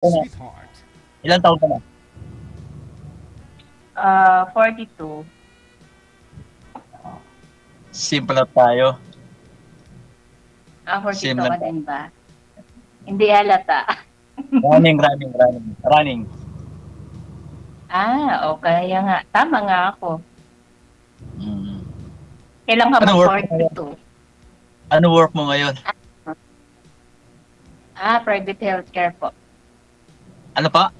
Ano? Ilang taon ka na? 42. Simple na tayo. 42 Same ka lang. din ba? Hindi halata. Running. O kaya nga. Tama nga ako. Mm. Kailan ka Ano work mo ngayon? 42? Ano work mo ngayon? Private healthcare po. Ano pa?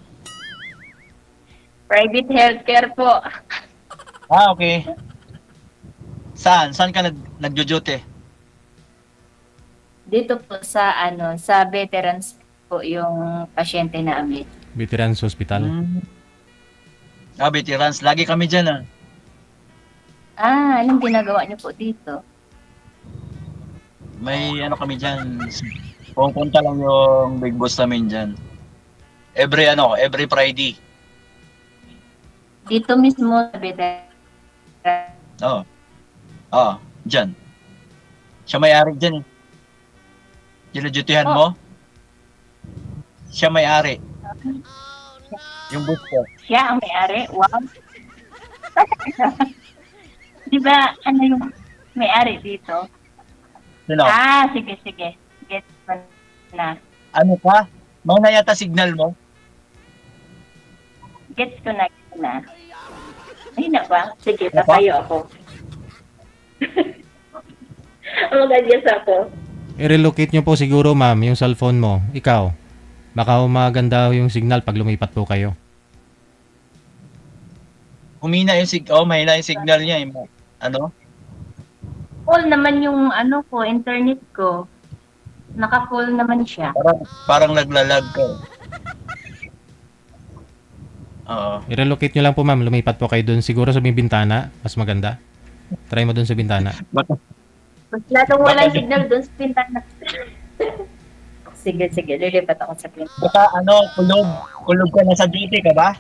Private healthcare po. Okay. Saan? Saan ka nagjo-duty? Dito po sa veterans po yung pasyente namin. Veterans Hospital. Veterans. Lagi kami dyan Anong ginagawa niyo po dito? May ano kami dyan. Pupunta lang yung big boss namin dyan. Every Friday. Dito mismo sa veterans. Dyan. Siya may-ari dyan. Ginudutyhan mo? Siya may-ari. Yung boss ko. Siya ang may-ari? Wow. Di ba, yung may-ari dito? Sino? Sige. Get ko na. Ano ka? Mauna yata signal mo? Gets ko na. Ay na ba? Sige, papayo ako. Mag-adjust ako. I-relocate nyo po siguro, ma'am, yung cellphone mo. Ikaw. Baka maganda yung signal pag lumipat po kayo. Mahina yung signal niya. Ano? Full naman yung internet ko. Naka-full naman siya. Parang naglalag ka. I-relocate nyo lang po, ma'am. Lumipat po kayo dun. Siguro sa may bintana. Mas maganda. Try mo dun sa bintana. Mas lalong walang signal dun sa pintana. Sige. Lilipat ako sa pintana. Baka kulog ka na sa duty ka ba?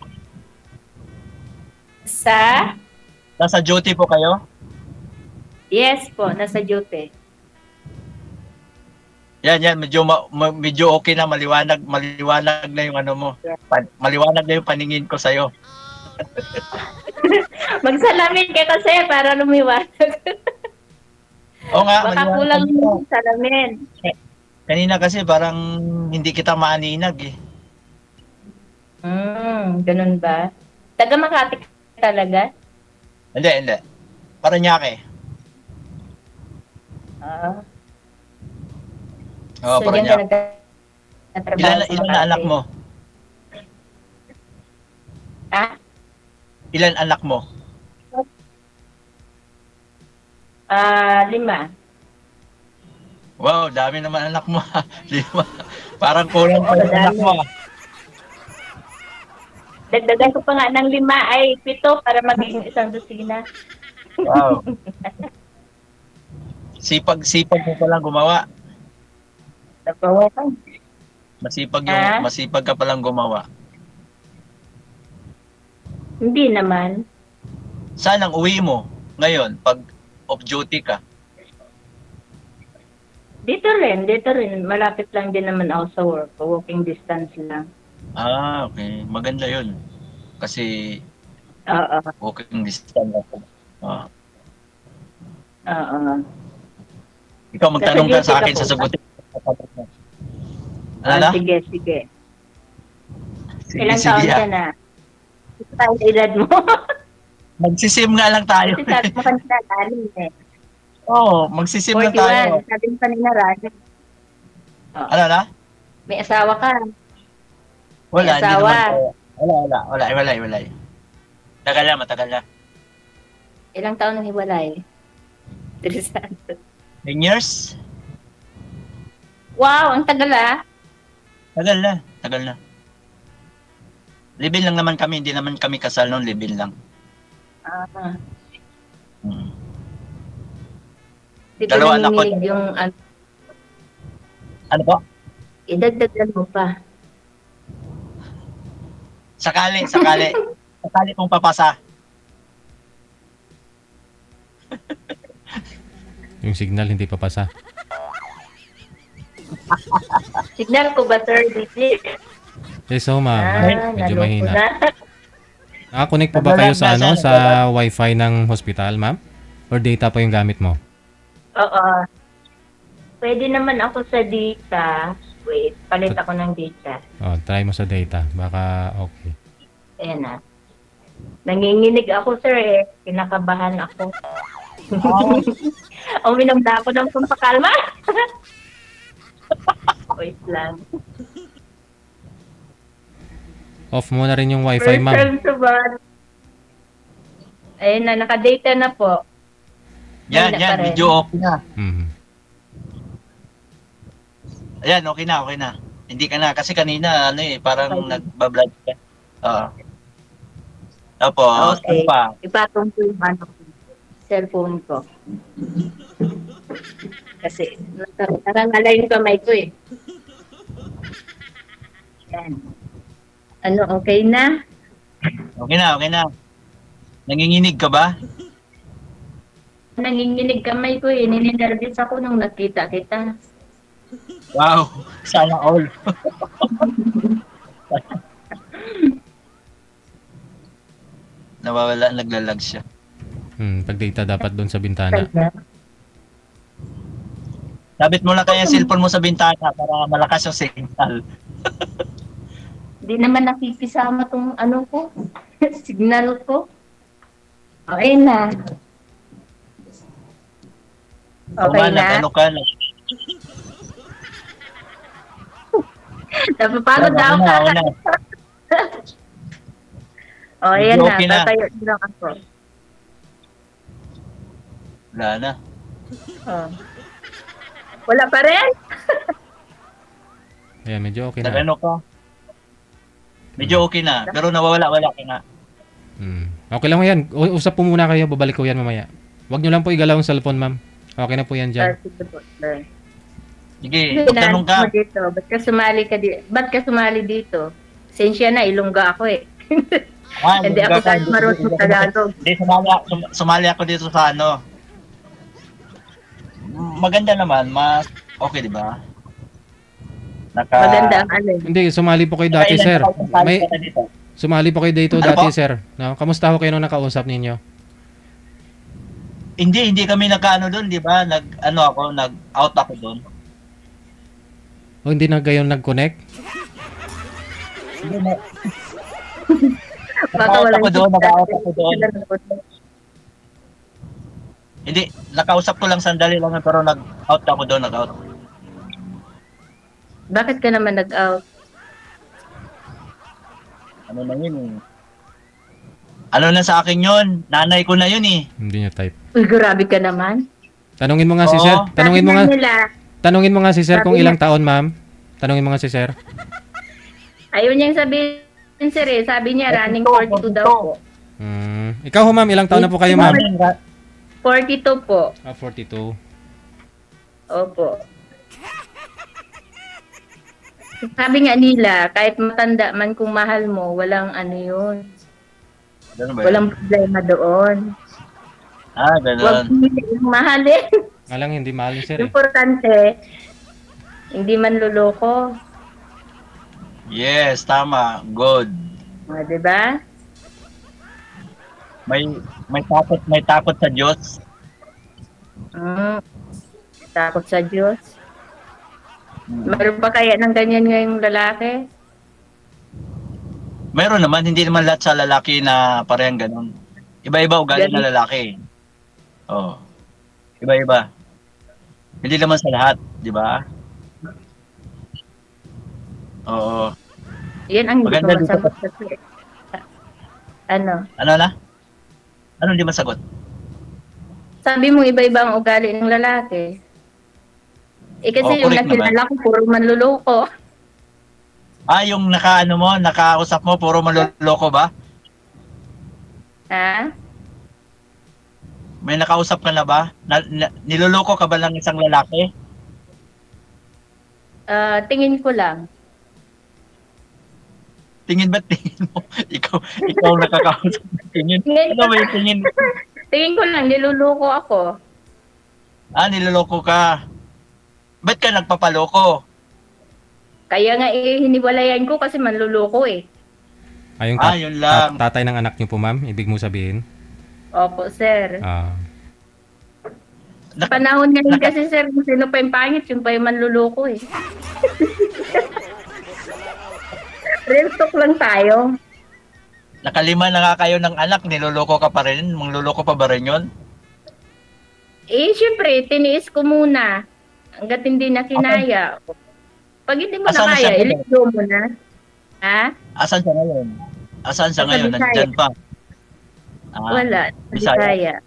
Nasa duty po kayo? Yes po, nasa duty. Yan, medyo okay na, maliwanag na yung ano mo. Maliwanag na yung paningin ko sa'yo. Magsalamin ka kasi para lumiwanag. Oo nga, baka kulang yung salamin. Kanina kasi parang hindi kita maaninag eh. Ganun ba? Taga Makati talaga? Hindi. Paranaque. So, Paranaque. Ilan na anak mo? Ilan anak mo? 5. Wow, dami naman anak mo. 5. Parang kulang pa yung anak mo. Dagdagan ko pa nga ng 5 ay 7 para maging isang dosina. Wow. Sipag mo palang gumawa. Masipag ka palang gumawa. Hindi naman. Saan ang uwi mo ngayon pag off duty ka? Dito rin. Malapit lang din naman ako sa work. Walking distance lang. Okay. Maganda yun. Kasi walking distance ako. Ikaw magtanong ka sa akin, sasagutin. Sige. Ilang taon ka na? Ito tayo sa edad mo. Magsisim nga lang tayo. Kasi sabi mo kanina, magsisim na tayo. 41. Sabi mo kanina, Rani. Ano na? May asawa ka. Wala, May asawa. Wala. Matagal na. Ilang taon nang hiwalay? 3 10 years? Wow, ang tagal Tagal na. Live-in lang naman kami, hindi naman kami kasal noon, live-in lang. Di ba nanginginig yung Ano po? idagdagan mo pa. Sakali kung papasa. Yung signal hindi papasa. Signal ko ba, sir? Yes, so ma'am. Medyo naloko mahina. na. Nakakonect po ba kayo sa ano sa wifi ng hospital, ma'am? Or data po yung gamit mo? Oo. Pwede naman ako sa data. Wait, palit ako ng data. Oh, try mo sa data. Baka okay. Ayan na. Nanginginig ako, sir eh. Kinakabahan ako. Uminom na ako ng pampakalma. Wait lang. Off mo na rin yung wifi, First ma'am. time to ba? Ayun na, naka-data na po. Yan, Wala pa rin. medyo okay na. Mhm. Ayan, okay na. Hindi ka na, kasi kanina, parang Okay. nagbablog ka. Oo. Tapos, ano Okay. pa? Ipatong ko yung cellphone ko. Kasi nakangala yung kamay ko eh. Yan. Ano, okay na? Okay na. Nanginginig ka ba? Nanginginig kamay ko eh. Ninenervous ako nung nakita kita. Wow, sana all. Nawawala, naglalag siya. Pag data dapat doon sa bintana. Sabit mo lang kaya yung cellphone mo sa bintana para malakas yung signal. Hindi naman nakikisama tong ano ko. Signal ko. Okay na. Okay Uma, na. Ano ka na? Napapagod na ako. Ako na. O, ayan Medyo na. okay na. Tatayo lang ako. Wala na. Oh. Wala pa rin? Ayan, medyo okay na. Nagano ka? Medyo okay na. Pero nawawala-wala ka na. Okay lang mo yan. Usap po muna kayo. Babalik ko yan mamaya. Huwag nyo lang po igalaw ang cellphone, ma'am. Okay na po yan dyan. Sige po, sir. Sige, Hindi, tanong ka. mo dito. Ba't ka sumali dito? Sensya na, Ilongga ako eh. Hindi ako kahit marunong Tagalog. Hindi, sumali ako dito sa ano. Maganda naman, mas okay, di ba? Maganda ang ano. Hindi, sumali po kayo dati, sir. Sumali po kayo dito Ano dati, po? sir. No? Kamusta ho kayo nung nakausap ninyo? Hindi kami nagkaano doon, di ba? Nag-out ako doon. O hindi na kayo nag-connect? Hindi na. Baka walang Nag-out ako doon. Hindi, nakausap ko lang sandali lang pero nag-out ako doon, nag-out. Bakit ka naman nag-out? Ano na yun eh. Ano na sa akin yun? Nanay ko na yun eh. Hindi niya type. Uy, grabe ka naman. Tanungin mo nga si Oo. sir. Tanungin mo nga. Sabi nila, Tanungin mo nga si sir kung Sabi ilang taon, ma'am. Tanungin mo nga si sir. ayaw niyang sabihin, sir eh. Sabi niya, running 42 daw po. Ikaw ho, ma'am, ilang taon na po kayo, ma'am? 42 po. 42. Opo. Sabi nga nila, kahit matanda man kung mahal mo, walang ano yun. Ganun ba yun? Walang problema doon. Huwag Ganun. yung mahalin. Nga lang, hindi mahal ni sir eh. Importante, hindi man luloko. Yes, tama. Good. O, diba? May takot sa Diyos. Takot sa Diyos. Meron pa kaya ng ganyan ngayong lalaki? Meron naman, hindi naman lahat sa lalaki na parehang ganun. Iba-iba ugali ng lalaki. Oh. Iba-iba. Hindi naman sa lahat, di ba? Oo. Yan ang hindi ko Maganda dito masagot kasi. Ano? Ano na? Ano hindi masagot? Sabi mo iba-iba ang ugali ng lalaki. Eh kasi yung correct nakilala ko, puro manluloko. Yung nakausap mo, puro maloloko ba? Ha? May nakausap ka na ba? Niloloko ka ba ng isang lalaki? Tingin ko lang. Tingin ba tingin mo? ikaw nakakausap ng tingin. Tingin Ano ba yung tingin? Tingin ko lang, niluloko ako. Niloloko ka. Ba't ka nagpapaloko? Kaya nga hiniwalayan ko kasi manluloko eh. Yung yun lang. tatay ng anak niyo po, ma'am, ibig mo sabihin? Opo, sir. Ah. Sa panahon ngayon kasi, sir, kung sino pa yung pangit, yung pa yung manluloko eh. Real talk lang tayo. Nakalima na nga kayo ng anak, niloloko ka pa rin? Mangluloko pa ba rin yun? Syempre, tiniis ko muna. Hanggat hindi na kinaya. Pag hindi mo Asan na kaya, i-let-go mo na. Ha? Asan siya ngayon? Asan siya ngayon? Nandyan pa? Wala. Bisaya.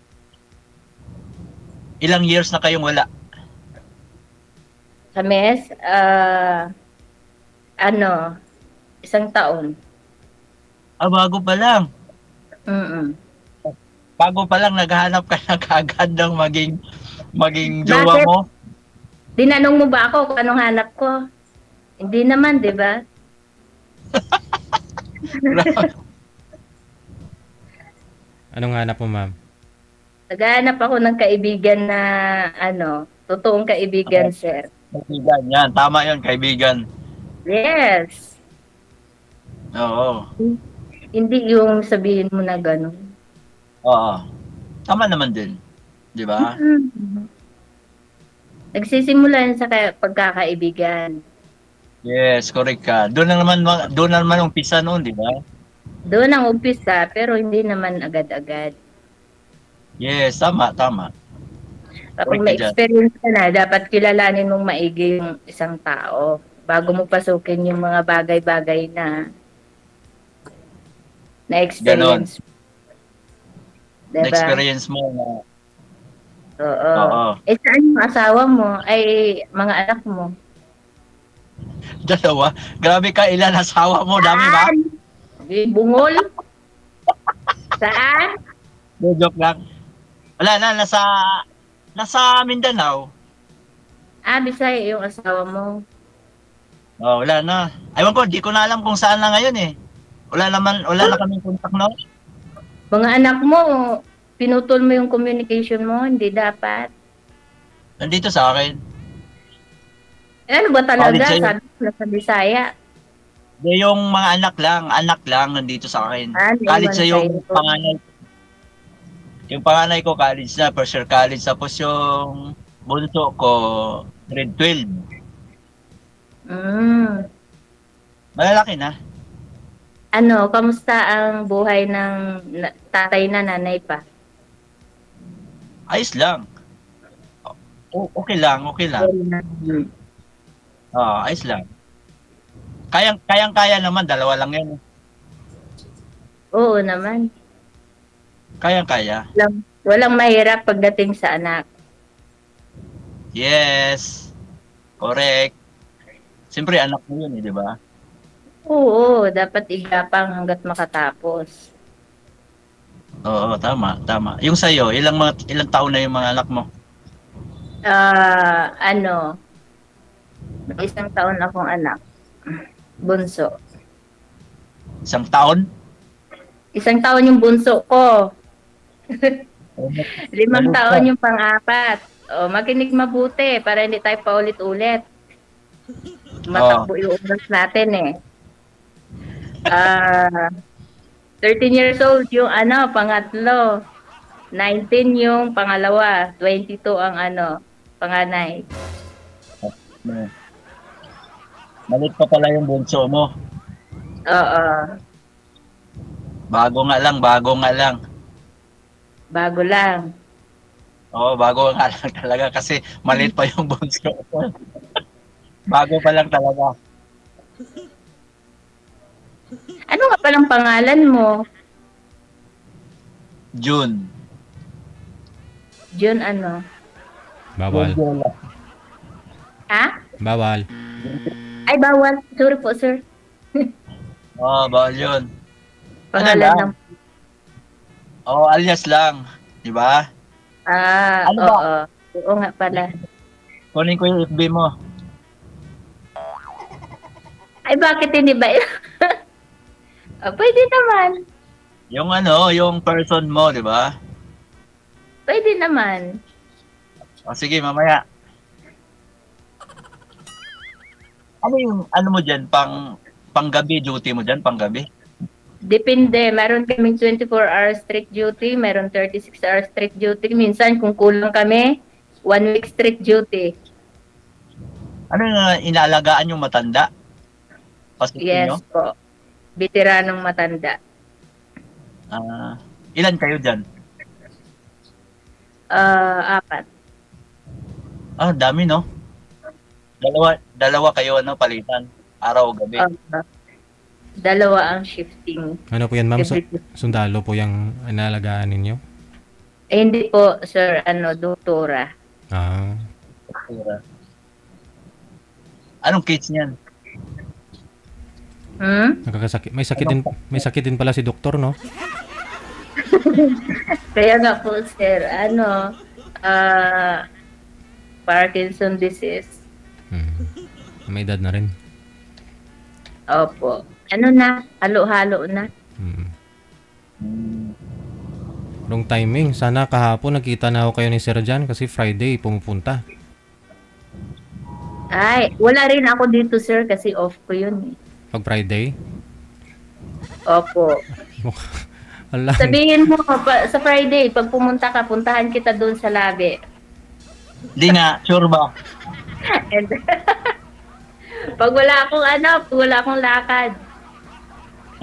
Ilang years na kayong wala? Sa mes, 1 taon. Bago pa lang. Bago pa lang, naghahanap ka na kaagad ng maging jowa mo? Dinanong mo ba ako kung anong hanap ko? Hindi naman, di ba? Anong hanap mo, ma'am? Naghahanap ako ng kaibigan na, totoong kaibigan, sir. Kaibigan, yan. Tama yun, kaibigan. Yes. Oo. Hindi yung sabihin mo na gano'n. Oo. Tama naman din. Di ba? Nagsisimula yun sa pagkakaibigan. Yes, correct ka. Doon naman umpisa noon, di ba? Doon ang umpisa, pero hindi naman agad-agad. Yes, tama. Kapag may experience ka na, dapat kilalanin mong maigi yung isang tao bago mo pasukin yung mga bagay-bagay na experience. Diba? Na-experience mo na. Oo. Saan yung asawa mo? Ay, mga anak mo? 2? Grabe ka, ilan asawa mo? Dami ba? Bungol? Saan? Joke lang. Wala na, nasa Mindanao. Bisaya yung asawa mo. Wala na. Aywan ko, di ko na alam kung saan na ngayon eh. Wala na kaming contact na. Mga anak mo, pinutol mo yung communication mo, hindi dapat. Nandito sa akin. Ano ba talaga? Sabi ko sa Bisaya. Yung mga anak lang nandito sa akin. College na yung panganay. Yung panganay ko college na, first year college. Tapos yung bunso ko, grade 12. Malalaki na. Kamusta ang buhay ng tatay na nanay pa? Ayos lang. Okay lang. Ayos lang. Kayang-kaya naman, 2 lang yan. Oo naman. Kayang-kaya. Walang mahirap pagdating sa anak. Yes. Correct. Siyempre, anak mo yun di ba? Oo, dapat igapang hanggat makatapos. Oo, tama. Yung sa'yo, ilang taon na yung mga anak mo? May 1 taon akong anak. Bunso. 1 taon? 1 taon yung bunso ko. 5 taon yung pang-apat. Makinig mabuti para hindi tayo paulit-ulit. Matakbo yung oras natin eh. 13 years old yung pangatlo. 19 yung pangalawa. 22 ang panganay. Malit pa pala yung bunso mo. Oo. Bago nga lang. Bago lang. Oo, bago nga lang talaga kasi malit pa yung bunso ko. Bago pa lang talaga. Ano nga palang pangalan mo? June. June ano? Bawal. Ha? Bawal. Ay, bawal. Sorry po, sir. Bawal yun. Pangalan lang? ng... alias lang. Di ba? Oo. Oo nga pala. Kunin ko yung FB mo. Ay, bakit hindi ba? Pwede naman. Yung person mo, di ba? Pwede naman. Sige, mamaya. Ano yung ano mo diyan panggabi duty mo diyan, panggabi? Depende, meron kaming 24 hours strict duty, meron 36 hours strict duty. Minsan kung kulang kami, 1 week strict duty. Ano yung inaalagaan yung matanda? Yes po. Veteranong matanda. Ilan kayo diyan? 4. Dami no? Dalawa kayo palitan, araw o gabi. 2 ang shifting. Ano po yan, ma'am? Sundalo po yung inalagaan ninyo? Hindi po, sir, doktora. Doktora. Anong case niyan? Nakakasakit. May sakit din pala si doktor, no? Kaya nga po, sir, Parkinson disease. May edad na rin. Opo. Halo-halo na. Wrong timing. Sana kahapon nakita na ako kayo ni Sir Jan kasi Friday pumupunta. Ay, wala rin ako dito, sir, kasi off ko yun. Pag Friday? Opo. Sabihin mo, sa Friday, pag pumunta ka, puntahan kita doon sa labi. Hindi nga, sure ba? Pag wala akong lakad.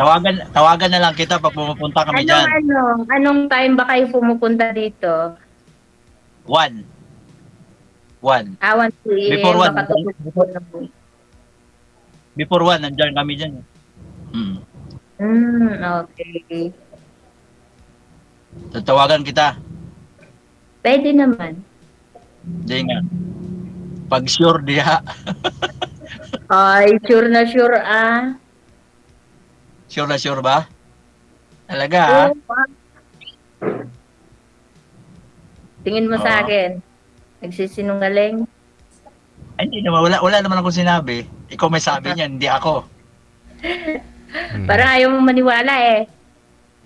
Tawagan na lang kita pag pumupunta kami dyan. Anong time ba kayo pumupunta dito? 1. 1 p.m. Before 1. Before 1, nandiyan kami dyan. Okay. Tatawagan kita. Pwede naman. Hindi nga. Pag sure diha. Ay, sure na sure Sure na sure ba? Talaga Tingin mo sa akin. Nagsisinungaling? Ay, hindi naman. Wala naman akong sinabi. Ikaw may sabi niyan, hindi ako. Parang ayaw mo maniwala eh.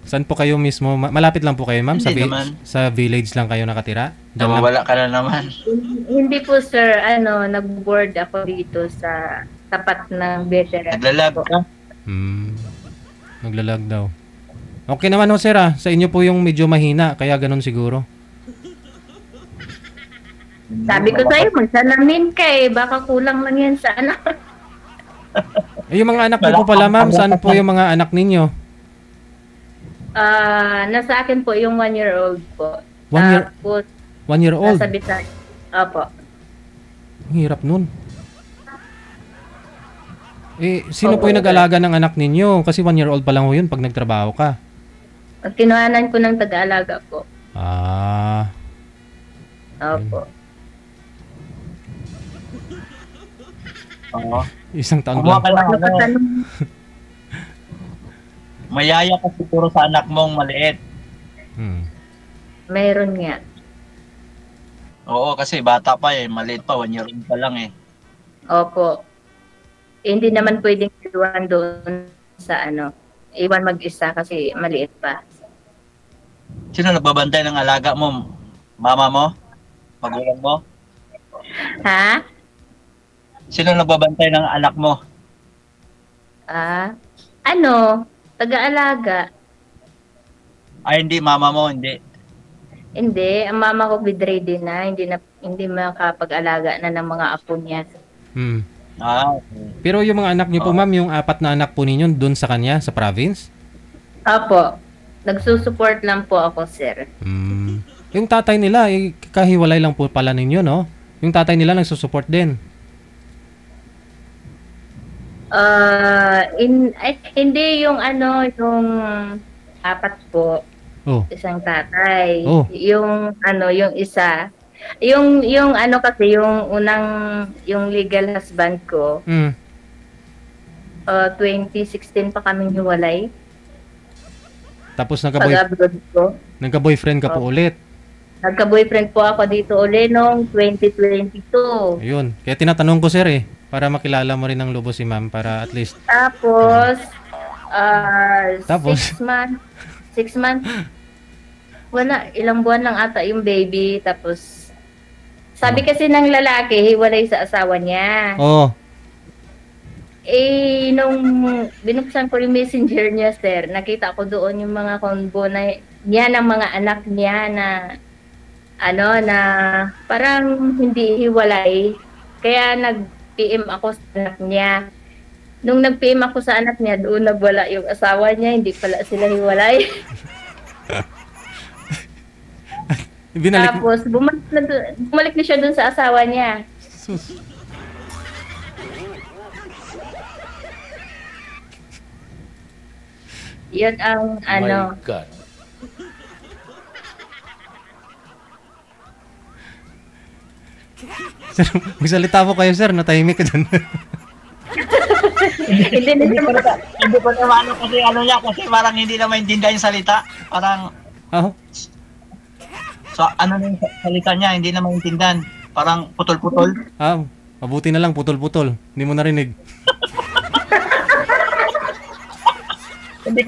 Saan po kayo mismo? Malapit lang po kayo, ma'am? Sa village lang kayo nakatira? Wala ka na naman. Hindi po, sir. Nag-board ako dito sa tapat ng veteran. Naglalag ka? Naglalag daw. Okay naman ho, sir. Sa inyo po yung medyo mahina, kaya ganun siguro. Sabi ko sa'yo, magsalamin ka eh. Baka kulang lang yan sa yung mga anak niyo po pala, ma'am. Saan po yung mga anak ninyo? Nasa akin po yung 1-year-old po. 1 year old? Nasa Bisaya. Opo. Ang hirap nun. Sino po yung nag-alaga ng anak ninyo? Kasi 1 year old pa lang ho yun pag nagtrabaho ka. Kinuhanan ko ng tag-aalaga po. Opo. Isang taon lang. Mayaya ka siguro sa anak mong maliit. Mayroon nga. Oo, kasi bata pa maliit pa, 1 year old pa lang Opo. Hindi naman pwedeng iwan doon sa iwan mag-isa kasi maliit pa. Sino nagbabantay ng alaga mo? Mama mo? Magulang mo? Ha? Sino nagbabantay ng anak mo? Taga-alaga. Hindi, mama mo, hindi. Hindi, ang mama ko bedridden na, hindi makapag-alaga na ng mga apo niya. Okay. Pero yung mga anak niyo po, ma'am, yung 4 na anak po ninyo doon sa kanya, sa province? Opo. Nagsusupport lang po ako, sir. Yung tatay nila, kahiwalay lang po pala ninyo, no? Yung tatay nila nagsusupport din? Hindi yung yung 4 po. Isang tatay. Yung yung isa. Yung kasi yung unang yung legal husband ko. 2016 pa kaming hiwalay. Tapos nagka-boyfriend ka po ulit. Nagka-boyfriend po ako dito ulit noong 2022. Ayun. Kaya tinatanong ko, sir, para makilala mo rin ng lubos si ma'am para at least. Tapos 6 months. Wala, ilang buwan lang ata yung baby. Tapos sabi kasi ng lalaki, hiwalay sa asawa niya. Nung binuksan ko yung messenger niya, sir, nakita ko doon yung mga combo na niya ng mga anak niya na na parang hindi hiwalay. Kaya nag-PM ako sa anak niya. Nung nag-PM ako sa anak niya, doon nagwala yung asawa niya, hindi pala sila hiwalay. Tapos, bumalik na siya doon sa asawa niya. Sus. Yan ang My God. Sir, magsalita po kayo, sir. Natahimik ka dyan. Hindi ko naman kasi niya kasi parang hindi na maintindihan yung salita. Parang so yung salita niya hindi na maintindihan. Parang putol-putol. Mabuti na lang putol-putol. Hindi mo narinig. Hindi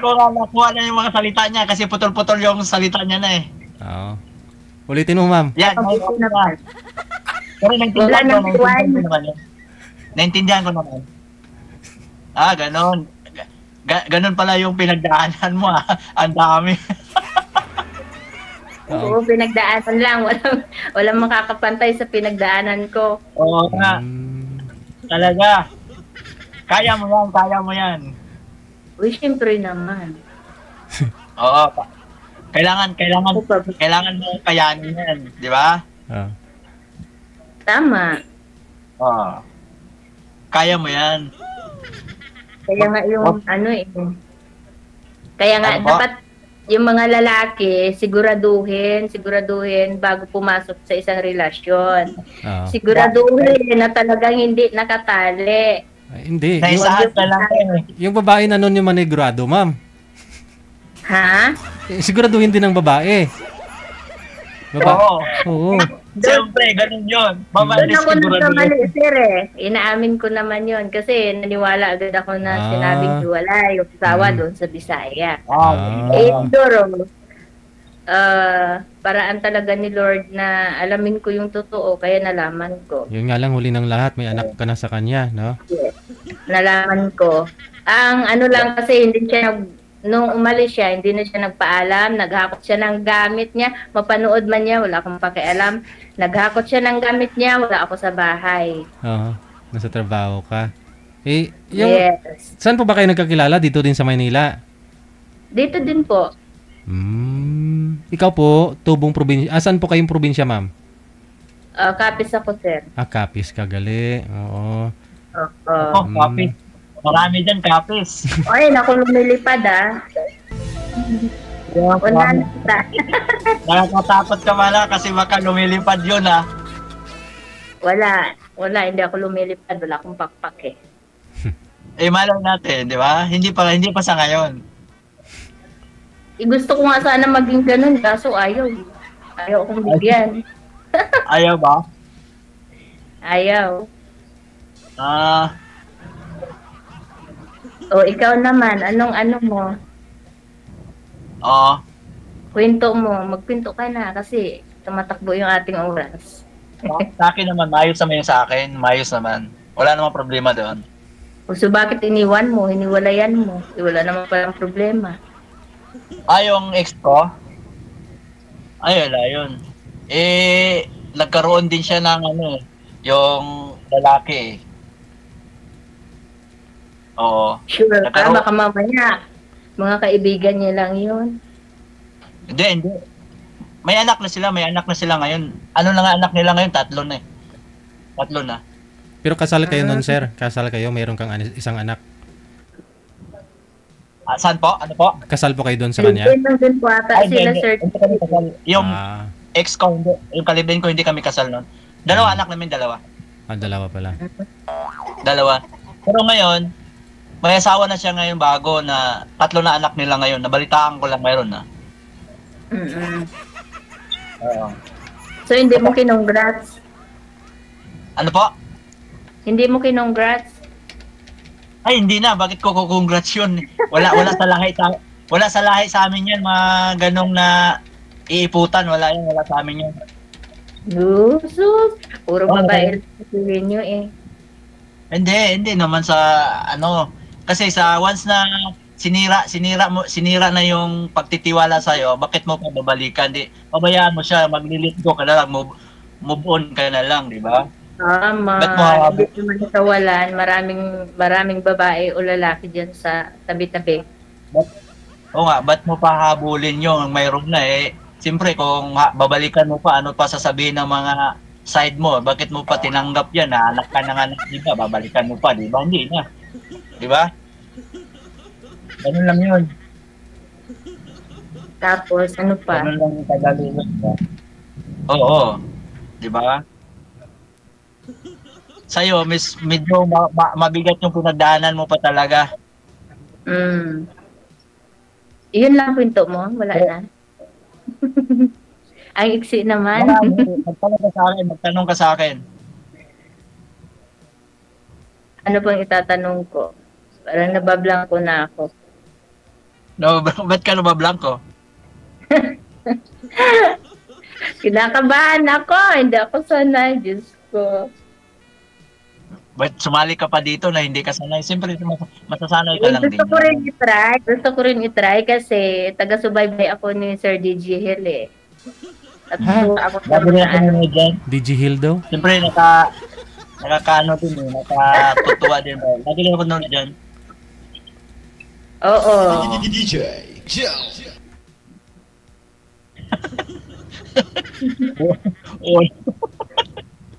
ko nakuha na yung mga salita niya kasi putol-putol yung salita niya na eh. Oo. Ulitin mo, ma'am. Yan. Pero naintindihan ko naman. Ganon. Ganon pala yung pinagdaanan mo Ang dami. Oo, pinagdaanan lang. Walang makakapantay sa pinagdaanan ko. Oo nga. Talaga. Kaya mo yan. Uy, siyempre naman. Oo. Kailangan mo kayanin yan, di ba? Tama. Oo. Kaya mo yan. Kaya nga yung Kaya nga dapat yung mga lalaki siguraduhin bago pumasok sa isang relasyon. Siguraduhin na talagang hindi nakatali. Hindi. Yung babae na nun yung manigurado, ma'am. Ha? Siguraduhin din ng babae. Oo. Siyempre, ganun yun. Doon ako nagkamali, sir Inaamin ko naman yun kasi naniwala agad ako na sinabing hiwalay yung asawa doon sa Bisaya. Siguro, paraan talaga ni Lord na alamin ko yung totoo kaya nalaman ko. Yun nga lang, huli ng lahat, may anak ka na sa kanya, no? Yes. Nalaman ko. Ang lang kasi hindi siya nung umalis siya, hindi na siya nagpaalam, naghakot siya ng gamit niya, mapanood man niya, wala akong pakialam. Naghakot siya ng gamit niya, wala ako sa bahay. Oo, nasa trabaho ka. Yes. Saan po ba kayo nagkakilala? Dito din sa Maynila? Dito din po. Ikaw po, tubong probinsya. Saan po kayong probinsya, ma'am? Capiz ako, sir. Capiz, kagali. Oo. Capiz. Marami dyan, Capiz. Ay, naku, lumilipad Nakakatakot ka pala kasi baka lumilipad yun Wala, hindi ako lumilipad. Wala akong pakpak malay natin, di ba? Hindi pa sa ngayon. Gusto ko nga sana maging ganun, kaso ayaw akong bigyan. Ayaw ba? Ayaw. Ikaw naman, anong mo? Kwento mo, magkwento ka na kasi tumatakbo yung ating oras. Sa akin naman, maayos naman yung sa akin. Maayos naman. Wala namang problema doon. So bakit iniwan mo, hiniwalayan mo? Wala naman palang problema. Yung ex ko? Wala yun. Nagkaroon din siya ng yung lalaki Oo. Sure ka, baka mamaya mga kaibigan niya lang yun. Hindi. May anak na sila ngayon. Ano na nga anak nila ngayon? 3 na eh. 3 na. Pero kasal kayo nun, sir? Kasal kayo, mayroon kang isang anak. Saan po? Ano po? Kasal po kayo doon sa kanya? Din po ata sila, sir. Yung ex ko, hindi. Yung kalibin ko, hindi kami kasal nun. Anak namin, 2. Dalawa pala. 2. Pero ngayon, may asawa na siya ngayon bago na 3 na anak nila ngayon. Nabalitaan ko lang mayroon na. So, hindi mo kinongrats? Ano po? Hindi mo kinongrats? Ay, hindi na. Bakit ko congrats yun? Wala sa lahi sa amin yan. Mga ganong na iiputan. Wala sa amin yan. Sus, puro babae sasabihin nyo eh. Hindi naman sa ano, kasi sa once na sinira na yung pagtitiwala sa iyo, bakit mo pa babalikan? Di pabayaan mo siya, maglilit go ka na lang, move on ka na lang, di ba? Tama. Hindi naman kawalan, maraming babae o lalaki diyan sa tabi-tabi. Oo nga, ba't mo pa habulin yung mayroon na eh? Siyempre, kung babalikan mo pa, ano pa sasabihin ng mga side mo? Bakit mo pa tinanggap yan? Anak ka na nga, di ba? Babalikan mo pa, di ba? Hindi na. Di ba? Ganun lang yun. Tapos, ano pa? Ganun lang yung tagalulot ba? Oo. Di ba? Sa'yo, medyo mabigat yung pinagdaanan mo pa talaga. Iyon lang kwento mo? Wala na? Ang iksi naman. Magtanong ka sa akin. Ano bang itatanong ko? Parang nabablanko na ako. No, ba't ka nabablanko? Kinakabahan ako. Hindi ako sanay. Diyos ko. Ba't sumali ka pa dito na hindi ka sanay? Siyempre, masasanay ka lang din. Gusto ko rin itry kasi taga-subaybay ako ni Sir DJ Hill eh. At ako DJ Hill daw? Siyempre, nakakaano din eh. Nakatutuwa din. Lagi lang ako noon dyan. Oo. DJ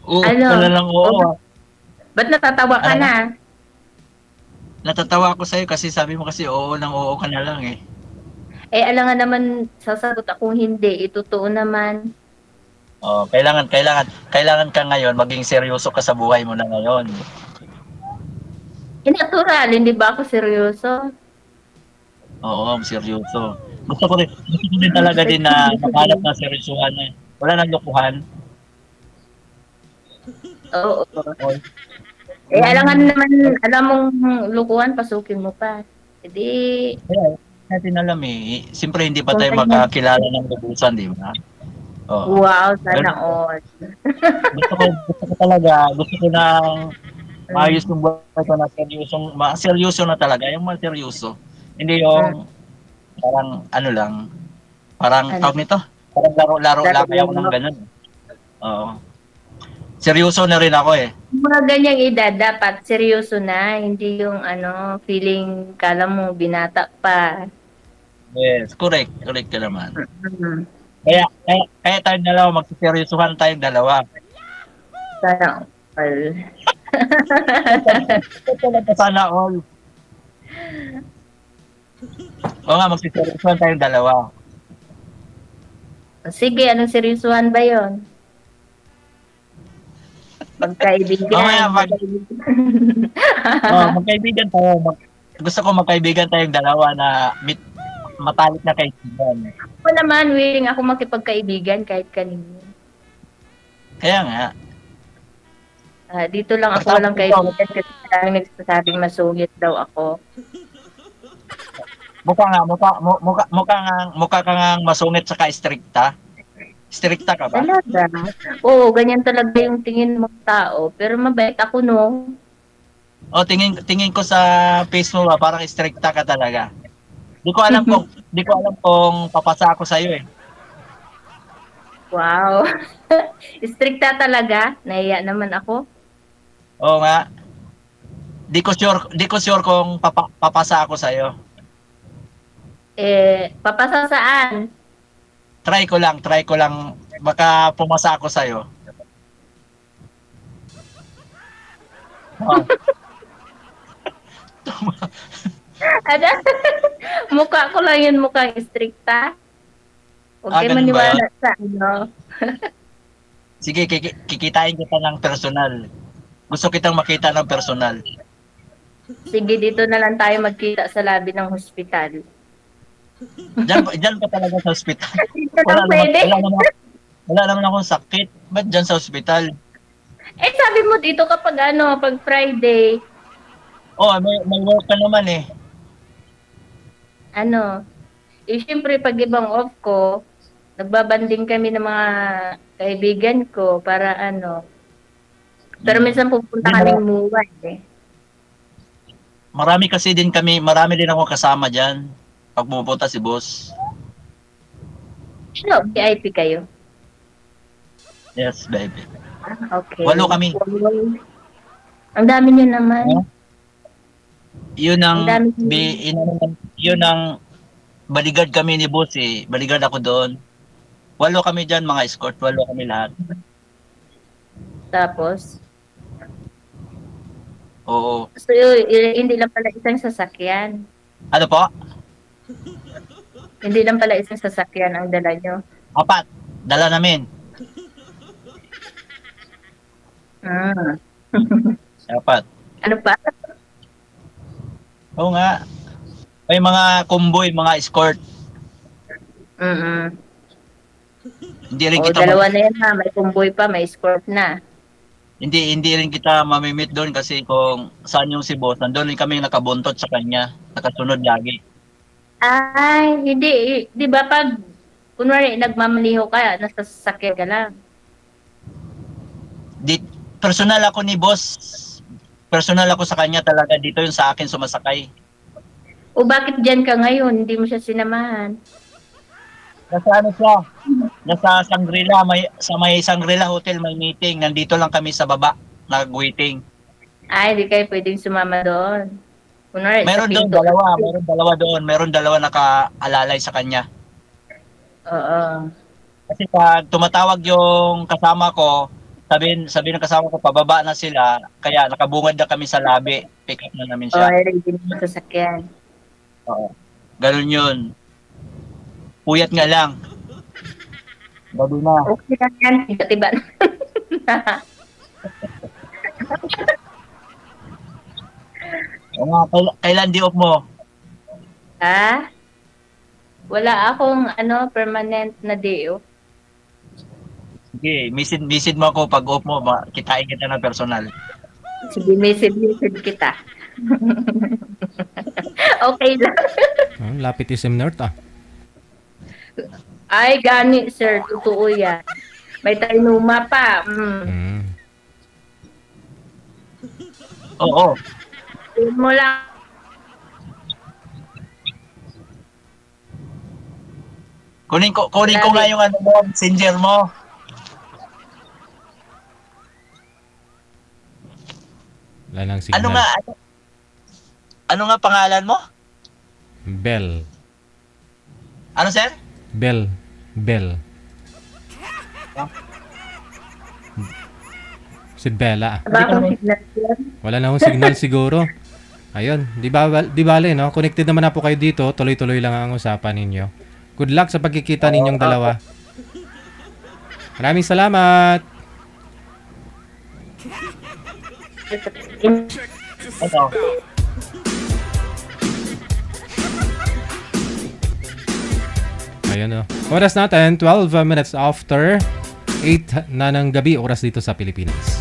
Oo. Oo. Ba't natatawa ka na? Natatawa ako sa'yo kasi sabi mo kasi oo ka na lang eh. Eh, alam nga naman, sasagot akong hindi. Itotoo naman. Oh, kailangan ka ngayon maging seryoso ka sa buhay mo na ngayon. Natural, hindi ba ako seryoso? Oo, seryoso. Gusto ko rin talaga din na makalap na seryosohan na. Wala nang lokohan. Oo. Eh, alam mong lukuhan, pasukin mo pa. Hindi. Natin alam eh. Siyempre, hindi pa tayo makakilala ng lubusan, di ba? Oh. Wow, sana all. Gusto ko na maayos ng buhay ko na seryoso na talaga. Yung mga seryoso. Hindi yung parang ano lang. Parang tawag nito. Parang laro-laro lang kaya ko ng ganun. Oo. Seryoso na rin ako eh. Mga ganyang edad, dapat seryoso na. Hindi yung feeling kala mo binata pa. Yes, correct. Correct ka naman. Kaya tayong dalawa, magsiseryosohan tayong dalawa. Sana all. Sana all. Oo nga, magsiseryosohan tayong dalawa. Sige, anong seryosohan ba yon? Magkaibigan. Magkaibigan tayo. Gusto ko magkaibigan tayong dalawa na matalik na kaibigan. Ako naman, willing ako makipagkaibigan kahit kanino. Kaya nga. Dito lang ako walang kaibigan kasi parang nagsasabing masungit daw ako. Mukha ka nga masungit saka strikta. Strikta ka ba? Talaga? Oo, ganyan talaga yung tingin ng tao. Pero mabait ako, no? O, tingin ko sa face mo ba, parang strikta ka talaga. Di ko alam kung papasa ako sa iyo eh. Wow. Strikta talaga? Nahiya naman ako. Oo nga. Di ko sure kung papasa ako sa iyo. Papasa saan? Try ko lang. Baka pumasa ako sa iyo. Oh. Mukha ko lang yun, mukhang strikta. Huwag kayo maniwala sa Sige, kikitain kita ng personal. Gusto kitang makita ng personal. Sige, dito na lang tayo magkita sa labi ng hospital. Diyan pa talaga sa hospital. Wala naman akong sakit. Ba't diyan sa hospital? Eh, sabi mo dito kapag pag Friday. Oh, may work ka naman eh. Siyempre pag ibang off ko, nagbabanding kami ng mga kaibigan ko para Pero minsan pupunta kaming MUA eh. Marami din ako kasama dyan. Pag pupunta si boss. No, VIP kayo? Yes, baby. Okay. 8 kami. Ang dami nyo naman. Yun ang bodyguard kami ni boss eh. Bodyguard ako doon. 8 kami dyan, mga escort. 8 kami lahat. Tapos? Oo. So, hindi lang pala isang sasakyan. Ano po? Hindi lang pala isang sasakyan ang dala nyo. 4. Dala namin. 4. Ano pa? Oo nga. May mga convoy, mga escort. Hindi rin kita dalawa na yan ha. May convoy pa, may escort na. Hindi rin kita mamimit doon kasi kung saan yung si boss, nandun rin kami nakabuntot sa kanya. Nakasunod lagi. Ay, hindi. Di ba pag, kunwari, nagmamaniho ka, nasa sasakyan ka lang. Personal ako ni boss. Personal ako sa kanya talaga. Dito yung sa akin sumasakay. O bakit dyan ka ngayon? Hindi mo siya sinamahan. Nasa ano siya? Nasa Shangri-La. Sa may Shangri-La Hotel may meeting. Nandito lang kami sa baba. Nag-waiting. Ay, hindi kayo pwedeng sumama doon. Kunwari, meron doon dalawa. Meron dalawa doon. Meron dalawa nakaalalay sa kanya. Oo. Kasi pag tumatawag yung kasama ko, sabi ng kasama ko, pababa na sila, kaya nakabungad na kami sa labi. Pick up na namin siya. Oo, ready na sa sasakyan. Oo. Ganun yun. Puyat nga lang. Bago na. Okay lang yan. Tiba-tiba. Kailan di off mo? Ha? Wala akong permanent na day off. Sige, visit mo ako pag off mo, kitain kita na personal. Sige, message kita. Okay lang. Lapit SM North ah. Ay, gani sir, totoo yan. May tainuma pa. Oo. Yun mo lang. Kunin ko nga yung messenger mo. Wala nang signal. Ano nga pangalan mo? Bell. Ano, sir? Bell. Si Bella. Wala na akong signal siguro. Ayun, di bale, no? Connected naman na po kayo dito. Tuloy-tuloy lang ang usapan ninyo. Good luck sa pagkikita ninyong dalawa. Maraming salamat. Ito. Ayun, no? Oras natin, 12 minutes after 8 na ng gabi, oras dito sa Pilipinas.